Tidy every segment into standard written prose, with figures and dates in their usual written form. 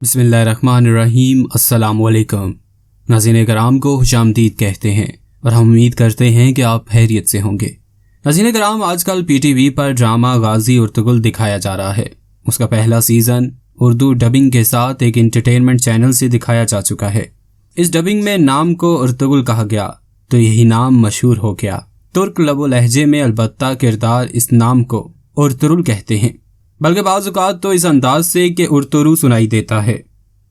بسم اللہ الرحمن الرحیم۔ السلام علیکم ناظرین کرام کو خوش آمدید کہتے ہیں اور ہم امید کرتے ہیں کہ آپ خیریت سے ہوں گے۔ ناظرین کرام، آج کل پی ٹی وی پر ڈرامہ غازی ارطغرل دکھایا جا رہا ہے۔ اس کا پہلا سیزن اردو ڈبنگ کے ساتھ ایک انٹرٹینمنٹ چینل سے دکھایا جا چکا ہے۔ اس ڈبنگ میں نام کو ارطغرل کہا گیا تو یہی نام مشہور ہو گیا۔ ترک لب و لہجے میں البتہ کردار اس نام کو ارطغرل کہتے ہیں، بلکہ بعض اوقات تو اس انداز سے کہ ارطرو سنائی دیتا ہے،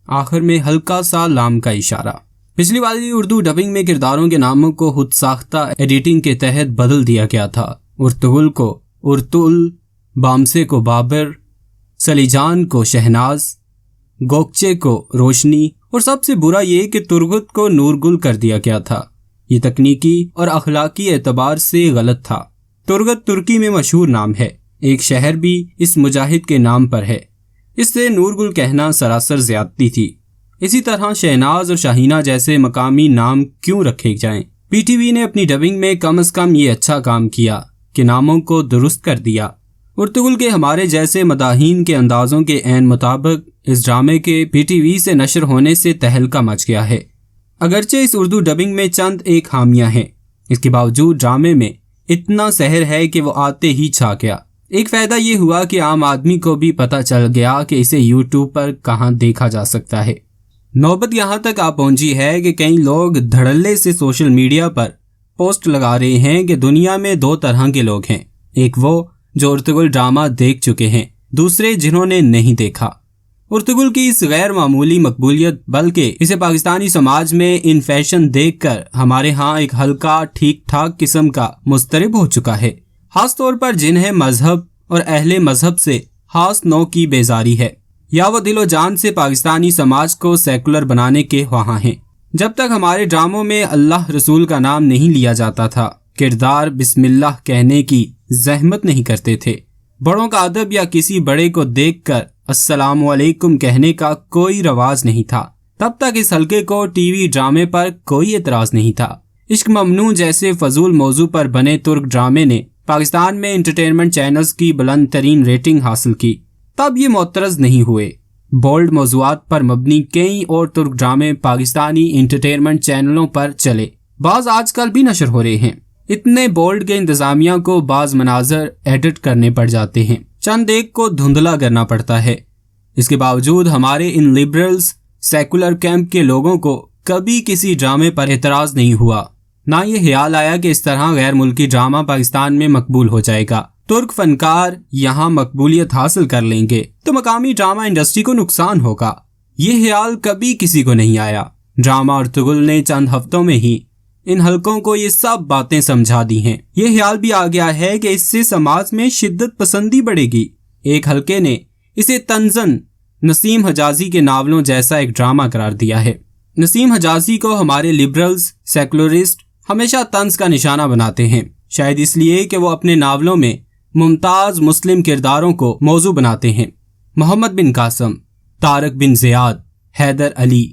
آخر میں ہلکا سا لام کا اشارہ۔ پچھلی والی اردو ڈبنگ میں کرداروں کے ناموں کو خود ساختہ ایڈیٹنگ کے تحت بدل دیا گیا تھا۔ ارطغرل کو ارطل، بامسے کو بابر، سلیجان کو شہناز، گوکچے کو روشنی، اور سب سے برا یہ کہ ترگت کو نورگل کر دیا گیا تھا۔ یہ تکنیکی اور اخلاقی اعتبار سے غلط تھا۔ ترگت ترکی میں مشہور نام ہے، ایک شہر بھی اس مجاہد کے نام پر ہے، اس سے نورگل کہنا سراسر زیادتی تھی۔ اسی طرح شہناز اور شاہینہ جیسے مقامی نام کیوں رکھے جائیں؟ پی ٹی وی نے اپنی ڈبنگ میں کم از کم یہ اچھا کام کیا کہ ناموں کو درست کر دیا۔ ارطغرل کے ہمارے جیسے مداحین کے اندازوں کے عین مطابق اس ڈرامے کے پی ٹی وی سے نشر ہونے سے تہلکہ مچ گیا ہے۔ اگرچہ اس اردو ڈبنگ میں چند ایک خامیاں ہیں، اس کے باوجود ڈرامے میں اتنا سحر ہے کہ وہ آتے ہی چھا گیا۔ ایک فائدہ یہ ہوا کہ عام آدمی کو بھی پتہ چل گیا کہ اسے یوٹیوب پر کہاں دیکھا جا سکتا ہے۔ نوبت یہاں تک آ پہنچی ہے کہ کئی لوگ دھڑلے سے سوشل میڈیا پر پوسٹ لگا رہے ہیں کہ دنیا میں دو طرح کے لوگ ہیں، ایک وہ جو ارطغرل ڈرامہ دیکھ چکے ہیں، دوسرے جنہوں نے نہیں دیکھا۔ ارطغرل کی اس غیر معمولی مقبولیت بلکہ اسے پاکستانی سماج میں ان فیشن دیکھ کر ہمارے ہاں ایک ہلکا ٹھیک ٹھاک قسم کا مضطرب ہو چکا ہے، خاص طور پر جنہیں مذہب اور اہل مذہب سے خاص نوع کی بیزاری ہے، یا وہ دل و جان سے پاکستانی سماج کو سیکولر بنانے کے خواہاں ہیں۔ جب تک ہمارے ڈراموں میں اللہ رسول کا نام نہیں لیا جاتا تھا، کردار بسم اللہ کہنے کی زحمت نہیں کرتے تھے، بڑوں کا ادب یا کسی بڑے کو دیکھ کر السلام علیکم کہنے کا کوئی رواج نہیں تھا، تب تک اس حلقے کو ٹی وی ڈرامے پر کوئی اعتراض نہیں تھا۔ عشق ممنوع جیسے فضول موضوع پر بنے ترک ڈرامے نے پاکستان میں انٹرٹینمنٹ چینلز کی بلند ترین ریٹنگ حاصل کی، تب یہ معترض نہیں ہوئے۔ بولڈ موضوعات پر مبنی کئی اور ترک ڈرامے پاکستانی انٹرٹینمنٹ چینلوں پر چلے، بعض آج کل بھی نشر ہو رہے ہیں۔ اتنے بولڈ کے انتظامیہ کو بعض مناظر ایڈٹ کرنے پڑ جاتے ہیں، چند ایک کو دھندلا کرنا پڑتا ہے۔ اس کے باوجود ہمارے ان لبرلز سیکولر کیمپ کے لوگوں کو کبھی کسی ڈرامے پر اعتراض نہیں ہوا، نہ یہ خیال آیا کہ اس طرح غیر ملکی ڈرامہ پاکستان میں مقبول ہو جائے گا، ترک فنکار یہاں مقبولیت حاصل کر لیں گے تو مقامی ڈرامہ انڈسٹری کو نقصان ہوگا۔ یہ خیال کبھی کسی کو نہیں آیا۔ ڈرامہ ارطغرل نے چند ہفتوں میں ہی ان حلقوں کو یہ سب باتیں سمجھا دی ہیں۔ یہ خیال بھی آ گیا ہے کہ اس سے سماج میں شدت پسندی بڑھے گی۔ ایک حلقے نے اسے طنزاً نسیم حجازی کے ناولوں جیسا ایک ڈرامہ قرار دیا ہے۔ نسیم حجازی کو ہمارے لبرلز سیکولرسٹ ہمیشہ طنز کا نشانہ بناتے ہیں، شاید اس لیے کہ وہ اپنے ناولوں میں ممتاز مسلم کرداروں کو موضوع بناتے ہیں۔ محمد بن قاسم، طارق بن زیاد، حیدر علی،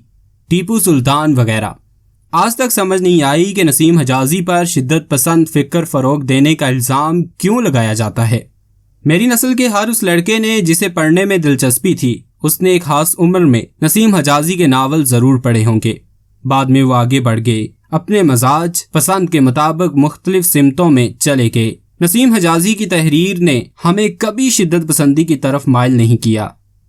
ٹیپو سلطان وغیرہ۔ آج تک سمجھ نہیں آئی کہ نسیم حجازی پر شدت پسند فکر فروغ دینے کا الزام کیوں لگایا جاتا ہے۔ میری نسل کے ہر اس لڑکے نے جسے پڑھنے میں دلچسپی تھی، اس نے ایک خاص عمر میں نسیم حجازی کے ناول ضرور پڑھے ہوں گے۔ بعد میں وہ آگے بڑھ گئے، اپنے مزاج پسند کے مطابق مختلف سمتوں میں چلے گئے۔ نسیم حجازی کی تحریر نے ہمیں کبھی شدت پسندی کی طرف مائل نہیں کیا۔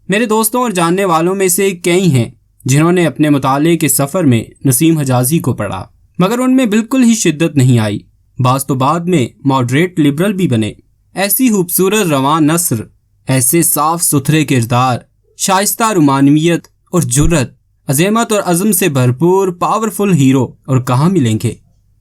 میرے دوستوں اور جاننے والوں میں سے کئی ہیں جنہوں نے اپنے مطالعے کے سفر میں نسیم حجازی کو پڑھا، مگر ان میں بالکل ہی شدت نہیں آئی۔ بعض تو بعد میں ماڈریٹ لبرل بھی بنے۔ ایسی خوبصورت رواں نثر، ایسے صاف ستھرے کردار، شائستہ رومانویت اور جرت، عظمت اور عزم سے بھرپور پاورفل ہیرو اور کہاں ملیں گے؟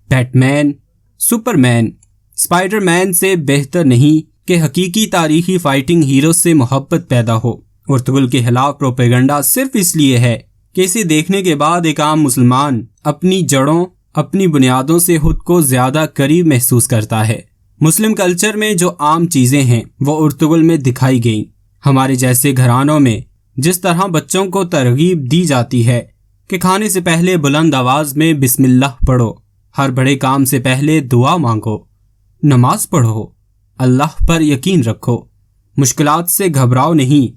بیٹ مین، سپر مین، اسپائڈر مین سے بہتر نہیں کہ حقیقی تاریخی فائٹنگ ہیرو سے محبت پیدا ہو۔ ارطغرل کے خلاف پروپیگنڈا صرف اس لیے ہے کہ اسے دیکھنے کے بعد ایک عام مسلمان اپنی جڑوں، اپنی بنیادوں سے خود کو زیادہ قریب محسوس کرتا ہے۔ مسلم کلچر میں جو عام چیزیں ہیں وہ ارطغرل میں دکھائی گئیں۔ ہمارے جیسے گھرانوں میں جس طرح بچوں کو ترغیب دی جاتی ہے کہ کھانے سے پہلے بلند آواز میں بسم اللہ پڑھو، ہر بڑے کام سے پہلے دعا مانگو، نماز پڑھو، اللہ پر یقین رکھو، مشکلات سے گھبراؤ نہیں،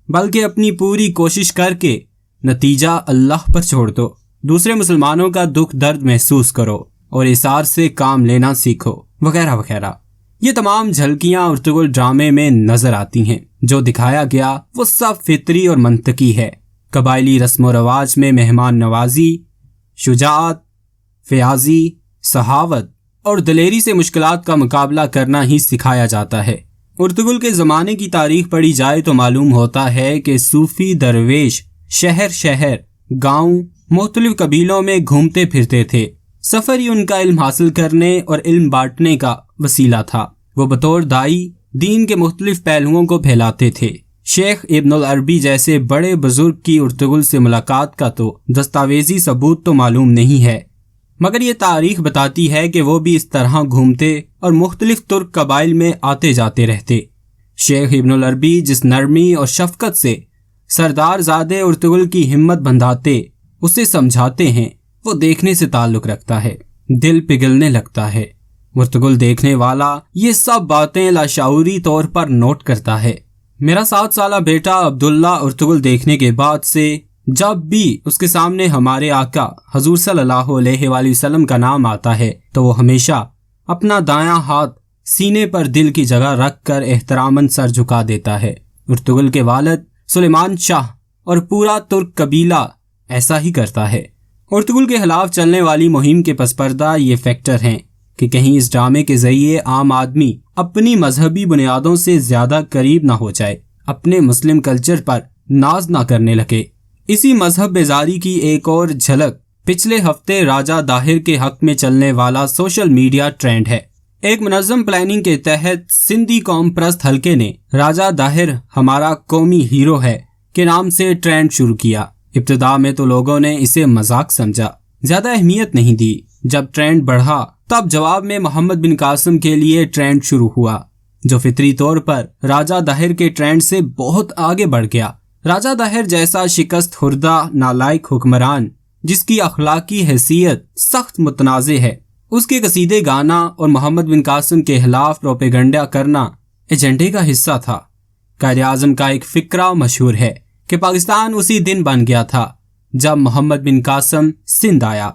बल्कि अपनी पूरी कोशिश करके नतीजा अल्लाह पर छोड़ दो। दूसरे मुसलमानों का दुख दर्द महसूस करो और इसार से काम लेना सीखो, वगैरह वगैरह। ये तमाम झलकियां उर्तुगुल ड्रामे में नजर आती हैं। जो दिखाया गया वो सब फितरी और मंतकी है। कबायली रस्म रवाज में मेहमान नवाजी, शुजाअत, फ़याज़ी, सहावत और दलेरी से मुश्किलात का मुकाबला करना ही सिखाया जाता है। उर्तुगुल के ज़माने की तारीख पढ़ी जाए तो मालूम होता है कि सूफ़ी दरवेश शहर शहर, गांव, मुख्तलिफ कबीलों में घूमते फिरते थे। सफ़र ही उनका इल्म हासिल करने और इल्म बांटने का वसीला था। वो बतौर दाई दीन के मुख्तलिफ पहलुओं को फैलाते थे। शेख इब्नुल अरबी जैसे बड़े बुजुर्ग की उर्तुगुल से मुलाकात का तो दस्तावेजी सबूत तो मालूम नहीं है, मगर ये तारीख बताती है कि वो भी इस तरह घूमते और मुख्तलिफ तुर्क कबाइल में आते जाते रहते। शेख इब्नुल अरबी जिस नरमी और शफकत से सरदार ज़ादे उर्तुगुल की हिम्मत बंधाते, उसे समझाते हैं, वो देखने से ताल्लुक़ रखता है, दिल पिघलने लगता है। उर्तुगुल देखने वाला ये सब बातें लाशऊरी तौर पर नोट करता है। मेरा 7 साला बेटा अब्दुल्ला उर्तुगुल देखने के बाद से जब भी उसके सामने हमारे आका हजूर सल्लल्लाहु अलैहि वसल्लम का नाम आता है तो वो हमेशा अपना दायां हाथ सीने पर दिल की जगह रख कर एहतरामन सर झुका देता है। उर्तुगुल के वालिद सुलेमान शाह और पूरा तुर्क कबीला ऐसा ही करता है। उर्तुगुल के खिलाफ चलने वाली मुहिम के पसपर्दा ये फैक्टर हैं कि कहीं इस ड्रामे के जरिए आम आदमी अपनी मजहबी बुनियादों से ज्यादा करीब ना हो जाए, अपने मुस्लिम कल्चर पर नाज ना करने लगे। इसी मजहब बेजारी की एक और झलक पिछले हफ्ते राजा दाहिर के हक में चलने वाला सोशल मीडिया ट्रेंड है। एक मुनज़्ज़म प्लानिंग के तहत सिंधी कौम परस्त हलके ने राजा दाहिर हमारा कौमी हीरो है के नाम से ट्रेंड शुरू किया। इब्तिदा में तो लोगों ने इसे मजाक समझा, ज्यादा अहमियत नहीं दी। जब ट्रेंड बढ़ा तब जवाब में मोहम्मद बिन कासिम के लिए ट्रेंड शुरू हुआ, जो फितरी तौर पर राजा दाहिर के ट्रेंड से बहुत आगे बढ़ गया। राजा दाहिर जैसा शिकस्त खुर्दा नालायक हुक्मरान जिसकी अखलाकी हैसियत सख्त मुतनाज़े है, उसके कसीदे गाना और मोहम्मद बिन कासिम के खिलाफ प्रोपेगंडा करना एजेंडे का हिस्सा था। कायदे आज़म का एक फिक्रा मशहूर है कि पाकिस्तान उसी दिन बन गया था जब मोहम्मद बिन कासिम सिंध आया।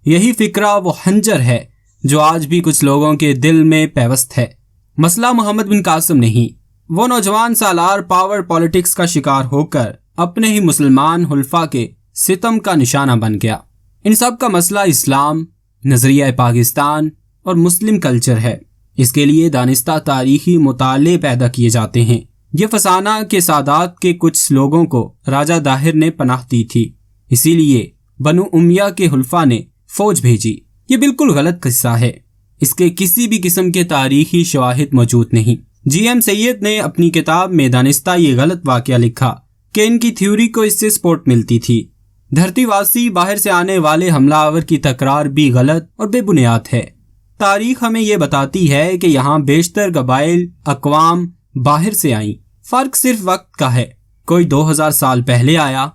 यही फिक्रा वो हंजर है जो आज भी कुछ लोगों के दिल में पैवस्त है। मसला मोहम्मद बिन कासिम नहीं, वो नौजवान सालार पावर पॉलिटिक्स का शिकार होकर अपने ही मुसलमान हुल्फा के सितम का निशाना बन गया। इन सब का मसला इस्लाम, नजरिया पाकिस्तान और मुस्लिम कल्चर है। इसके लिए दानिस्ता तारीखी मुताले पैदा किए जाते हैं। ये फसाना के सादात के कुछ लोगों को राजा दाहिर ने पनाह दी थी, इसीलिए बनु उमैया के हुल्फा ने फौज भेजी। ये बिल्कुल गलत किस्सा है, इसके किसी भी किस्म के तारीखी शवाहिद मौजूद नहीं। GM सैयद ने अपनी किताब में दानिस्ता ये गलत वाकया लिखा कि इनकी थ्योरी को इससे सपोर्ट मिलती थी। धरतीवासी बाहर से आने वाले हमलावर की तकरार भी गलत और बेबुनियाद है। तारीख हमें ये बताती है कि यहाँ बेशतर कबाइल अक़वाम बाहर से आई। फर्क सिर्फ वक्त का है, कोई 2000 साल पहले आया,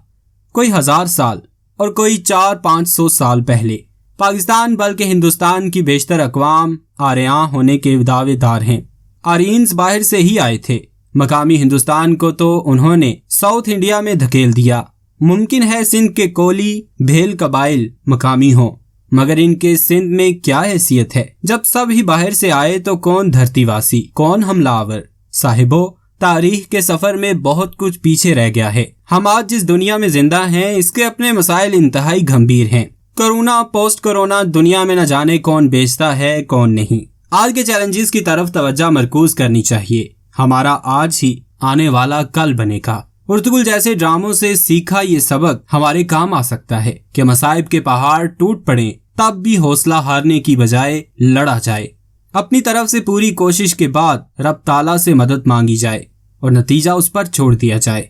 कोई 1000 साल और कोई 400-500 साल पहले। पाकिस्तान बल्कि हिंदुस्तान की बेशतर अक़वाम आर्यां होने के दावेदार हैं। आर्यंस बाहर से ही आए थे। मकामी हिंदुस्तान को तो उन्होंने साउथ इंडिया में धकेल दिया। मुमकिन है सिंध के कोली भेल कबाइल मकामी हो, मगर इनके सिंध में क्या हैसियत है? जब सब ही बाहर से आए तो कौन धरतीवासी, कौन हमलावर? साहिबो, तारीख के सफर में बहुत कुछ पीछे रह गया है। हम आज जिस दुनिया में जिंदा हैं, इसके अपने मसाइल इंतहाई गंभीर हैं। कोरोना, पोस्ट कोरोना दुनिया में न जाने कौन बेचता है कौन नहीं। आज के चैलेंजेस की तरफ तवज्जो मरकूज करनी चाहिए। हमारा आज ही आने वाला कल बनेगा। उर्तुगुल जैसे ड्रामों से सीखा ये सबक हमारे काम आ सकता है कि मसाइब के पहाड़ टूट पड़े तब भी हौसला हारने की बजाय लड़ा जाए। अपनी तरफ से पूरी कोशिश के बाद रब ताला से मदद मांगी जाए और नतीजा उस पर छोड़ दिया जाए।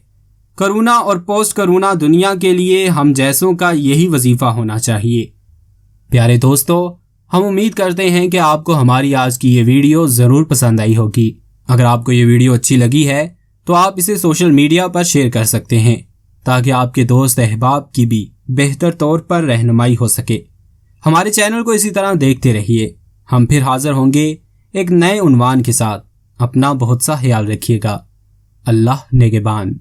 कोरोना और पोस्ट कोरोना दुनिया के लिए हम जैसों का यही वजीफा होना चाहिए। प्यारे दोस्तों, हम उम्मीद करते हैं कि आपको हमारी आज की ये वीडियो ज़रूर पसंद आई होगी। अगर आपको ये वीडियो अच्छी लगी है तो आप इसे सोशल मीडिया पर शेयर कर सकते हैं ताकि आपके दोस्त अहबाब की भी बेहतर तौर पर रहनुमाई हो सके। हमारे चैनल को इसी तरह देखते रहिए। हम फिर हाजिर होंगे एक नए उन्वान के साथ। अपना बहुत सा ख्याल रखिएगा। अल्लाह निगहबान।